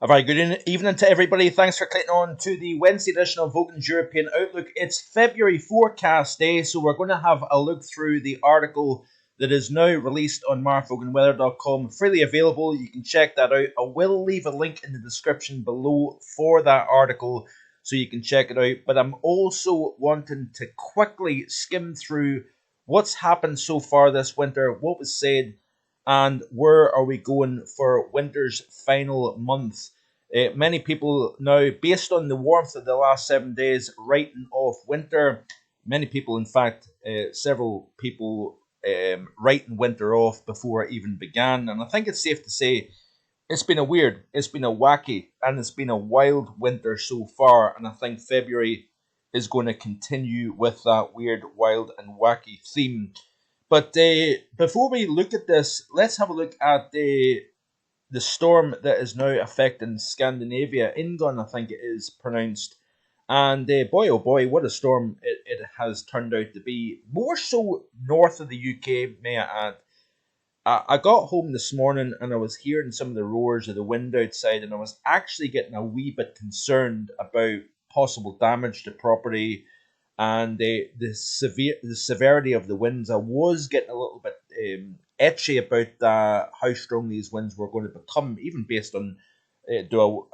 A very good evening to everybody. Thanks for clicking on to the Wednesday edition of Vogan's European Outlook. It's February forecast day, so we're going to have a look through the article that is now released on markvoganweather.com, freely available. You can check that out. I will leave a link in the description below for that article so you can check it out. But I'm also wanting to quickly skim through what's happened so far this winter, what was said, and where are we going for winter's final month. Many people now, based on the warmth of the last 7 days, writing off winter. Many people, in fact, several people writing winter off before it even began. And I think it's safe to say it's been it's been a wacky, and it's been a wild winter so far. And I think February is going to continue with that weird, wild, and wacky theme. But before we look at this, let's have a look at the storm that is now affecting Scandinavia. Ingun, I think it is pronounced. And boy, oh boy, what a storm it has turned out to be. More so north of the UK, may I add. I got home this morning and I was hearing some of the roars of the wind outside, and I was actually getting a wee bit concerned about possible damage to property and the severity of the winds. I was getting a little bit etchy about how strong these winds were going to become, even based on I don't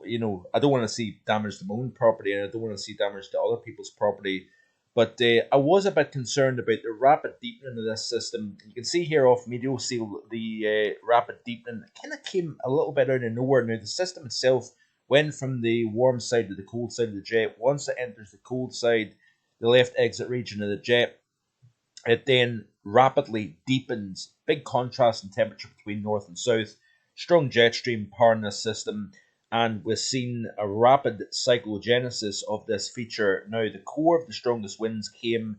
want to see damage to my own property, and I don't want to see damage to other people's property. But I was a bit concerned about the rapid deepening of this system. You can see here off Medio Seal the rapid deepening kind of came a little bit out of nowhere. Now the system itself went from the warm side to the cold side of the jet. Once it enters the cold side, the left exit region of the jet, it then rapidly deepens. Big contrast in temperature between north and south. Strong jet stream powering this system, and we've seen a rapid cyclogenesis of this feature. Now, the core of the strongest winds came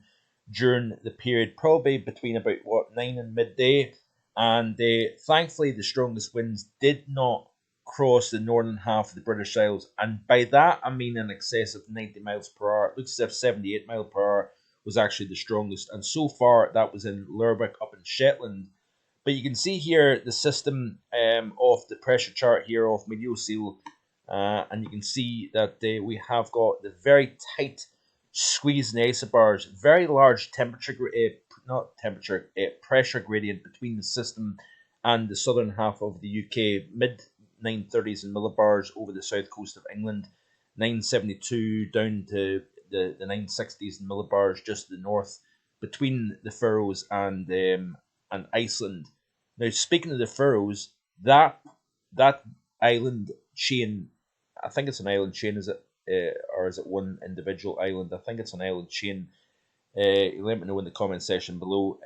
during the period probably between about 9 and midday, and thankfully the strongest winds did not cross the northern half of the British Isles, and by that I mean in excess of 90 miles per hour. It looks as if 78 mile per hour was actually the strongest, and so far that was in Lerwick up in Shetland. But you can see here the system of the pressure chart here of Medio Seal, and you can see that we have got the very tight squeeze in isobars, very large pressure gradient between the system and the southern half of the UK, mid 930s in millibars over the south coast of England, 972 down to the 960s in millibars just to the north between the Faroes and Iceland. Now, speaking of the Faroes, that island chain, I think it's an island chain, is it, or is it one individual island? I think it's an island chain. Let me know in the comment section below.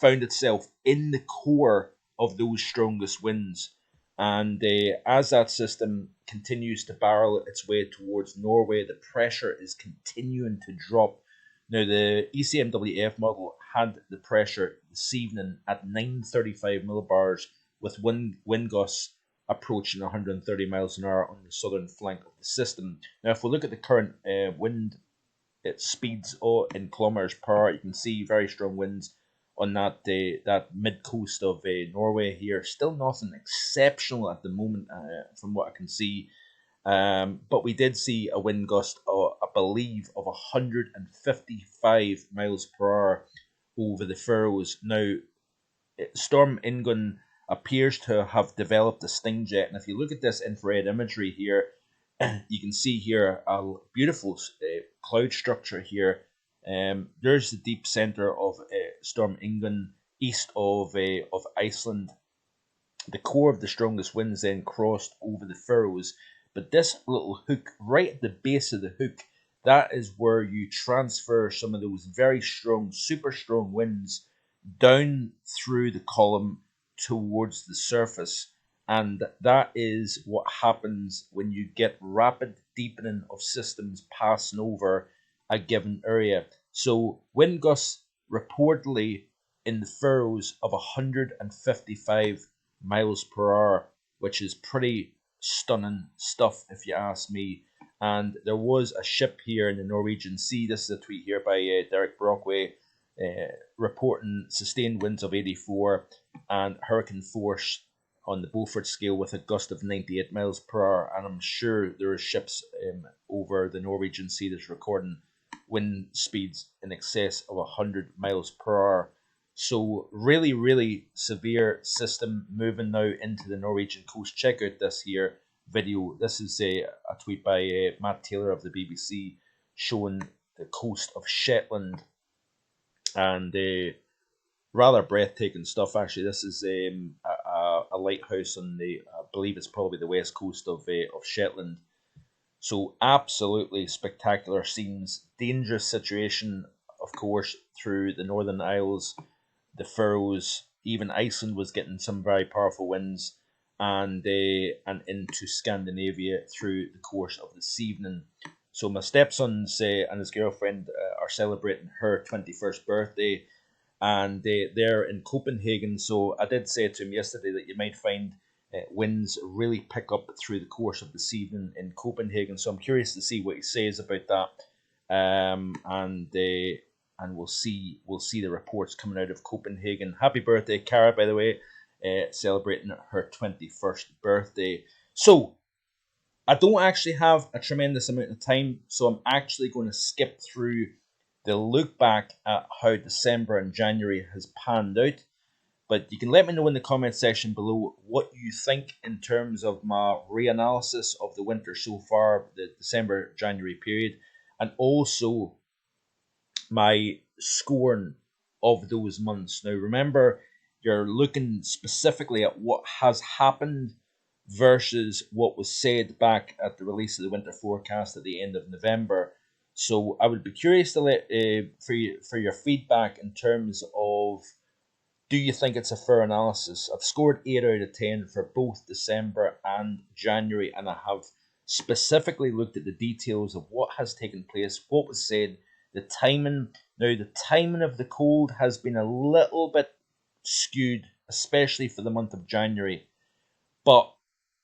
Found itself in the core of those strongest winds, and as that system continues to barrel its way towards Norway, the pressure is continuing to drop. Now, the ECMWF model had the pressure this evening at 935 millibars with wind gusts approaching 130 miles an hour on the southern flank of the system. Now, if we look at the current wind speeds in kilometers per hour, you can see very strong winds on that mid coast of Norway here. Still nothing exceptional at the moment from what I can see. But we did see a wind gust, I believe, of 155 miles per hour over the Faroes. Now, Storm Ingun appears to have developed a sting jet, and if you look at this infrared imagery here, you can see here a beautiful cloud structure here. There's the deep center of Storm Ingun east of Iceland. The core of the strongest winds then crossed over the Faroes. But this little hook, right at the base of the hook, that is where you transfer some of those very strong, super strong winds down through the column towards the surface. And that is what happens when you get rapid deepening of systems passing over a given area. So wind gusts reportedly in the Faroes of 155 miles per hour, which is pretty stunning stuff if you ask me. And there was a ship here in the Norwegian Sea. This is a tweet here by Derek Brockway reporting sustained winds of 84 and hurricane force on the Beaufort scale with a gust of 98 miles per hour, and I'm sure there are ships over the Norwegian Sea that's recording wind speeds in excess of 100 miles per hour. So really, really severe system moving now into the Norwegian coast. Check out this here video. This is a tweet by Matt Taylor of the BBC showing the coast of Shetland, and rather breathtaking stuff. Actually, this is a lighthouse on the, I believe it's probably the west coast of Shetland. So absolutely spectacular scenes. Dangerous situation, of course, through the Northern Isles, the Faroes, even Iceland was getting some very powerful winds, and into Scandinavia through the course of this evening. So my stepson's and his girlfriend are celebrating her 21st birthday, and they're in Copenhagen. So I did say to him yesterday that you might find winds really pick up through the course of this evening in Copenhagen. So I'm curious to see what he says about that, and we'll see the reports coming out of Copenhagen. Happy birthday, Cara, by the way, celebrating her 21st birthday. So I don't actually have a tremendous amount of time, so I'm actually going to skip through the look back at how December and January has panned out. But you can let me know in the comment section below what you think in terms of my reanalysis of the winter so far, the December-January period, and also my scoring of those months. Now remember, you're looking specifically at what has happened versus what was said back at the release of the winter forecast at the end of November. So I would be curious to let for your feedback in terms of, do you think it's a fair analysis? I've scored 8 out of 10 for both December and January, and I have specifically looked at the details of what has taken place, what was said, the timing. Now, the timing of the cold has been a little bit skewed, especially for the month of January, but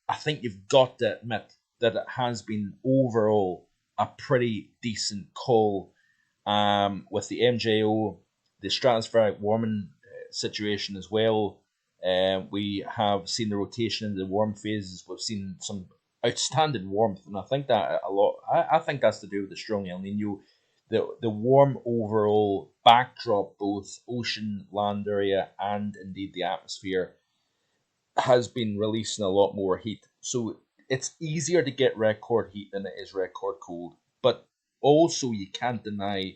I think you've got to admit that it has been overall a pretty decent call, with the MJO, the stratospheric warming situation as well. We have seen the rotation in the warm phases. We've seen some outstanding warmth, and I think that a lot. I think that's to do with the strong El Nino, the warm overall backdrop, both ocean, land area, and indeed the atmosphere, has been releasing a lot more heat. So it's easier to get record heat than it is record cold. But also you can't deny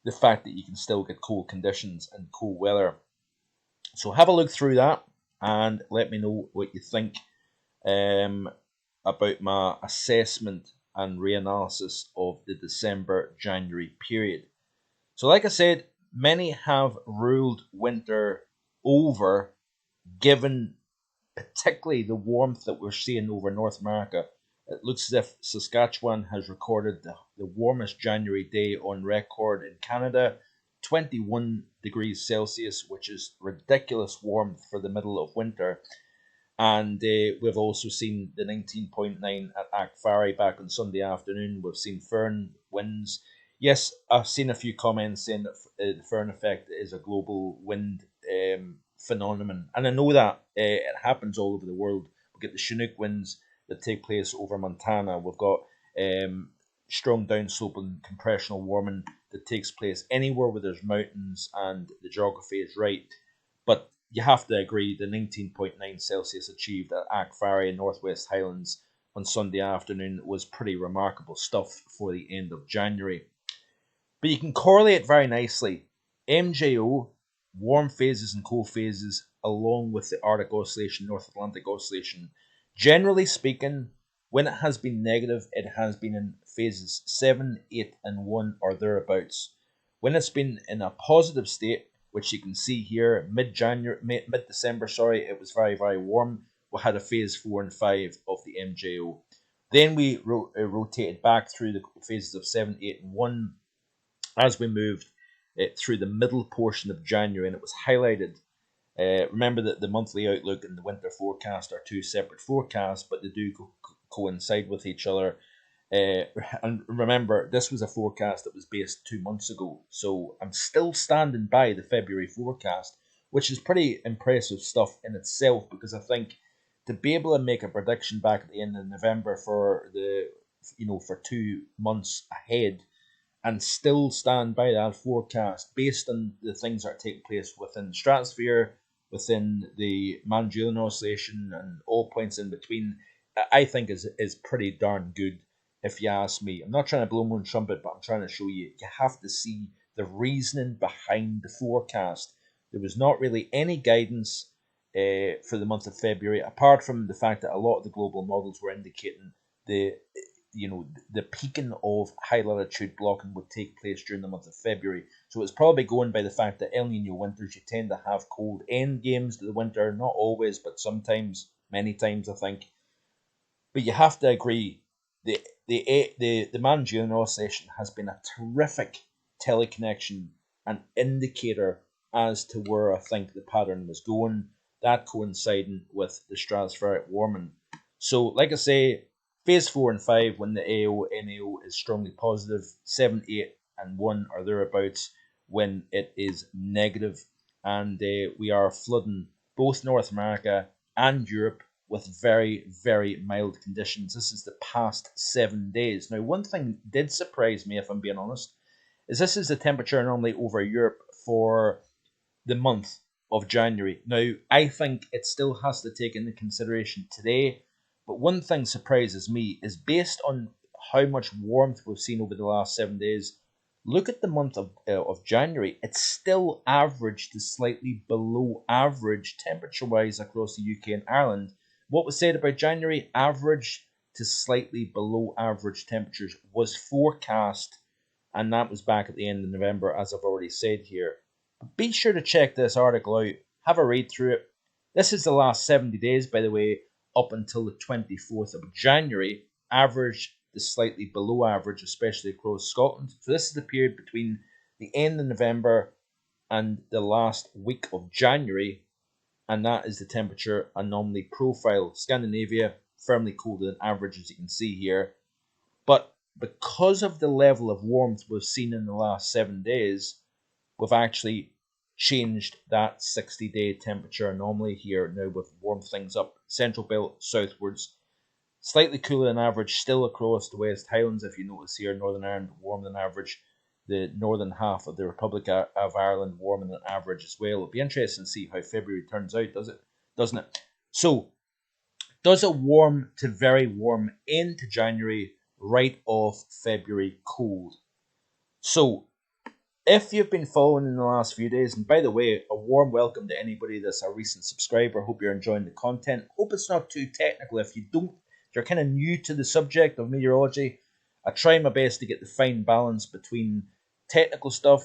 the fact that you can still get cold conditions and cold weather. So have a look through that and let me know what you think about my assessment and reanalysis of the December-January period. So like I said, many have ruled winter over, given particularly the warmth that we're seeing over North America. It looks as if Saskatchewan has recorded the warmest January day on record in Canada, 21 degrees Celsius, which is ridiculous warmth for the middle of winter. And we've also seen the 19.9 at Ackfarry back on Sunday afternoon. We've seen Fern winds. Yes, I've seen a few comments saying that the Fern effect is a global wind phenomenon, and I know that it happens all over the world. We get the Chinook winds that take place over Montana. We've got strong downsloping compressional warming that takes place anywhere where there's mountains and the geography is right. But you have to agree the 19.9 Celsius achieved at Ackfarry in Northwest Highlands on Sunday afternoon was pretty remarkable stuff for the end of January. But you can correlate very nicely MJO, warm phases and cold phases, along with the Arctic Oscillation, North Atlantic Oscillation. Generally speaking, when it has been negative, it has been in phases 7, 8, and 1 or thereabouts. When it's been in a positive state, which you can see here, mid-December, it was very, very warm. We had a phase 4 and 5 of the MJO. Then we rotated back through the phases of 7, 8, and 1 as we moved through the middle portion of January, and it was highlighted. Remember that the monthly outlook and the winter forecast are two separate forecasts, but they do coincide with each other. And remember, this was a forecast that was based 2 months ago, so I'm still standing by the February forecast, which is pretty impressive stuff in itself, because I think to be able to make a prediction back at the end of November for for 2 months ahead and still stand by that forecast based on the things that are taking place within the stratosphere, within the Magellan Oscillation, and all points in between, I think is pretty darn good, if you ask me. I'm not trying to blow my own trumpet, but I'm trying to show you have to see the reasoning behind the forecast. There was not really any guidance for the month of February, apart from the fact that a lot of the global models were indicating the the peaking of high latitude blocking would take place during the month of February. So it's probably going by the fact that El Nino winters, you tend to have cold end games to the winter, not always, but sometimes, many times, I think. But you have to agree, the Magellan Oscillation has been a terrific teleconnection and indicator as to where I think the pattern was going, that coinciding with the stratospheric warming. So, like I say, phase 4 and 5, when the AO, NAO is strongly positive, 7, 8, and 1 are thereabouts when it is negative. And we are flooding both North America and Europe with very, very mild conditions. This is the past 7 days. Now, one thing did surprise me, if I'm being honest, is this is the temperature normally over Europe for the month of January. Now, I think it still has to take into consideration today, but one thing surprises me is based on how much warmth we've seen over the last 7 days. Look at the month of January. It's still average to slightly below average temperature-wise across the UK and Ireland. What was said about January, average to slightly below average temperatures, was forecast, and that was back at the end of November, as I've already said here. But be sure to check this article out. Have a read through it. This is the last 70 days, by the way, up until the 24th of January, average to slightly below average, especially across Scotland. So this is the period between the end of November and the last week of January, and that is the temperature anomaly profile. Scandinavia, firmly colder than average, as you can see here. But because of the level of warmth we've seen in the last 7 days, we've actually changed that 60-day temperature anomaly here. Now we've warmed things up. Central belt southwards, slightly cooler than average, still across the West Highlands. If you notice here, Northern Ireland warmer than average. The northern half of the Republic of Ireland warmer than average as well. It'll be interesting to see how February turns out, doesn't it? So, does it warm to very warm into January, right off February cold? So, if you've been following in the last few days, and by the way, a warm welcome to anybody that's a recent subscriber. Hope you're enjoying the content. Hope it's not too technical. If you're kind of new to the subject of meteorology, I try my best to get the fine balance between technical stuff,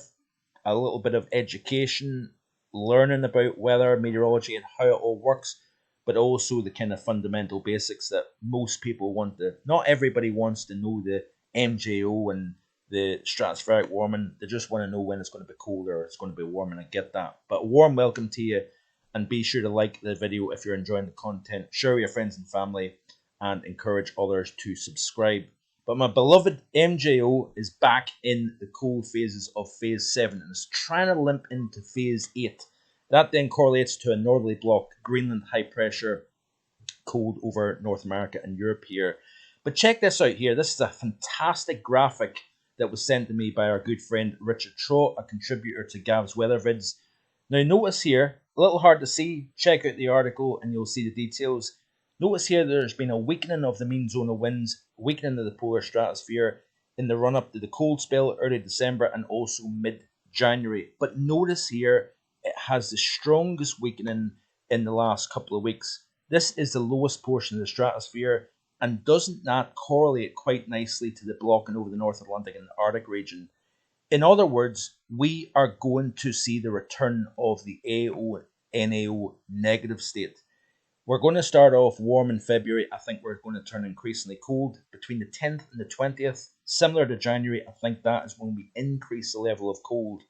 a little bit of education, learning about weather, meteorology, and how it all works, but also the kind of fundamental basics that most people want to. Not everybody wants to know the MJO and the stratospheric warming. They just want to know when it's going to be cold or it's going to be warm, and I get that. But a warm welcome to you, and be sure to like the video if you're enjoying the content. Share with your friends and family, and encourage others to subscribe. But my beloved MJO is back in the cold phases of phase 7 and is trying to limp into phase 8. That then correlates to a northerly block, Greenland high pressure, cold over North America and Europe here. But check this out here. This is a fantastic graphic that was sent to me by our good friend Richard Trott, a contributor to GAVSWEATHERVIDS. Now notice here, a little hard to see, check out the article and you'll see the details. Notice here there's been a weakening of the mean zonal winds, weakening of the polar stratosphere in the run-up to the cold spell early December and also mid-January. But notice here, it has the strongest weakening in the last couple of weeks. This is the lowest portion of the stratosphere, and doesn't that correlate quite nicely to the blocking over the North Atlantic and the Arctic region? In other words, we are going to see the return of the AO, NAO negative state. We're going to start off warm in February. I think we're going to turn increasingly cold between the 10th and the 20th. Similar to January, I think that is when we increase the level of cold.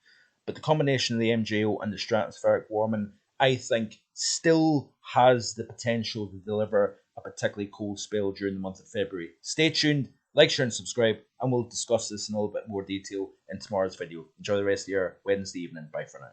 But the combination of the MJO and the stratospheric warming, I think, still has the potential to deliver a particularly cold spell during the month of February. Stay tuned, like, share, and subscribe, and we'll discuss this in a little bit more detail in tomorrow's video. Enjoy the rest of your Wednesday evening. Bye for now.